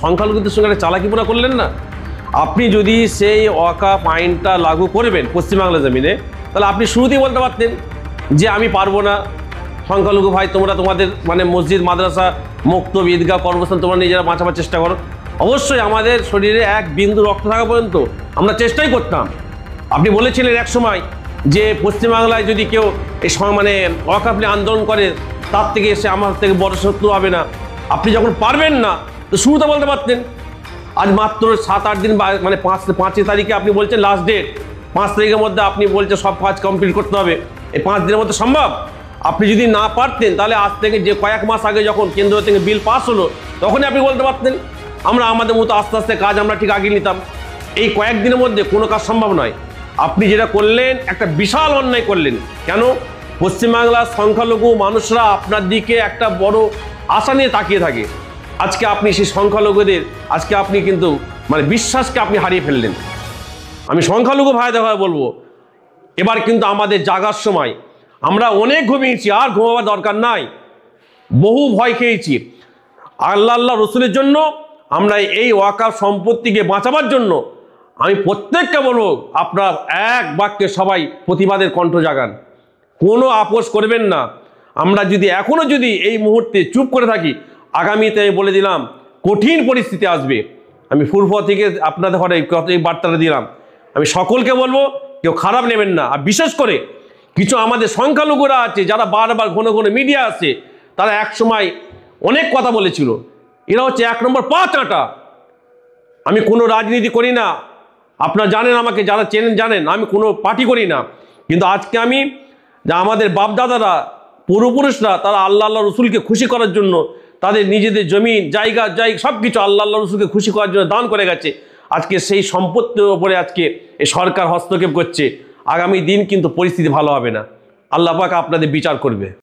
সংখ্যালঘুদের সঙ্গে একটা চালাকিপুরা করলেন না। আপনি যদি সেই ওয়াকাফ আইনটা লাগু করবেন পশ্চিমবাংলা জমিনে, তাহলে আপনি শুরুতেই বলতে পারতেন যে আমি পারবো না, সংখ্যালঘু ভাই তোমরা তোমাদের মানে মসজিদ মাদ্রাসা মক্তব ঈদগাহ কর্মস্থান তোমরা নিজেরা বাঁচাবার চেষ্টা করো। অবশ্যই আমাদের শরীরে এক বিন্দু রক্ত থাকা পর্যন্ত আমরা চেষ্টাই করতাম। আপনি বলেছিলেন এক সময় যে পশ্চিমবাংলায় যদি কেউ এই মানে ওয়াকাফ নিয়ে আন্দোলন করে তার থেকে এসে আমার থেকে বড় শত্রু হবে না। আপনি যখন পারবেন না তো শুরুতে বলতে পারতেন। আজ মাত্র 7-8 দিন মানে 5 তারিখে আপনি বলছেন লাস্ট ডেট, 5 তারিখের মধ্যে আপনি বলছেন সব কাজ কমপ্লিট করতে হবে। এই 5 দিনের মধ্যে সম্ভব? আপনি যদি না পারতেন তাহলে আজ থেকে যে কয়েক মাস আগে যখন কেন্দ্র থেকে বিল পাস হলো তখনই আপনি বলতে পারতেন আমরা আমাদের মতো আস্তে আস্তে কাজ আমরা ঠিক আগে নিতাম। এই কয়েকদিনের মধ্যে কোনো কাজ সম্ভব নয়। আপনি যেটা করলেন একটা বিশাল অন্যায় করলেন। কেন? পশ্চিমবাংলার সংখ্যালঘু মানুষরা আপনার দিকে একটা বড় আশা নিয়ে তাকিয়ে থাকে। আজকে আপনি সেই সংখ্যালঘুদের আজকে আপনি কিন্তু মানে বিশ্বাসকে আপনি হারিয়ে ফেললেন। আমি সংখ্যালঘু ভাইদের ভাই বলবো, এবার কিন্তু আমাদের জাগার সময় আমরা অনেক ঘুমিয়েছি, আর ঘুমাবার দরকার নাই। বহু ভয় খেয়েছি। আল্লাহ রসুলের জন্য আমরা এই ওয়াকাফ সম্পত্তিকে বাঁচাবার জন্য আমি প্রত্যেককে বলবো আপনার এক বাক্যে সবাই প্রতিবাদের কণ্ঠ জাগান, কোনো আপোষ করবেন না। আমরা যদি এখনো যদি এই মুহূর্তে চুপ করে থাকি, আগামীতে আমি বলে দিলাম কঠিন পরিস্থিতি আসবে। আমি পূর্ব থেকে আপনাদের ঘরে এই বার্তাটা দিলাম। আমি সকলকে বলবো কেউ খারাপ নেবেন না। আর বিশেষ করে কিছু আমাদের সংখ্যালঘুরা আছে যারা বারবার ঘন ঘন মিডিয়া আসে, তারা এক সময় অনেক কথা বলেছিল। এরা হচ্ছে 1 নম্বর 5 আঁটা। আমি কোনো রাজনীতি করি না, আপনারা জানেন, আমাকে যারা চেনেন জানেন আমি কোনো পার্টি করি না। কিন্তু আজকে আমি যা আমাদের বাপদাদারা পূর্বপুরুষরা তারা আল্লাহ রসুলকে খুশি করার জন্য তাদের নিজেদের জমিন জায়গা সব কিছু আল্লাহ রসুলকে খুশি করার জন্য দান করে গেছে। আজকে সেই সম্পত্তির ওপরে আজকে এই সরকার হস্তক্ষেপ করছে। আগামী দিন কিন্তু পরিস্থিতি ভালো হবে না। আল্লাহ পাক আপনাদের বিচার করবে।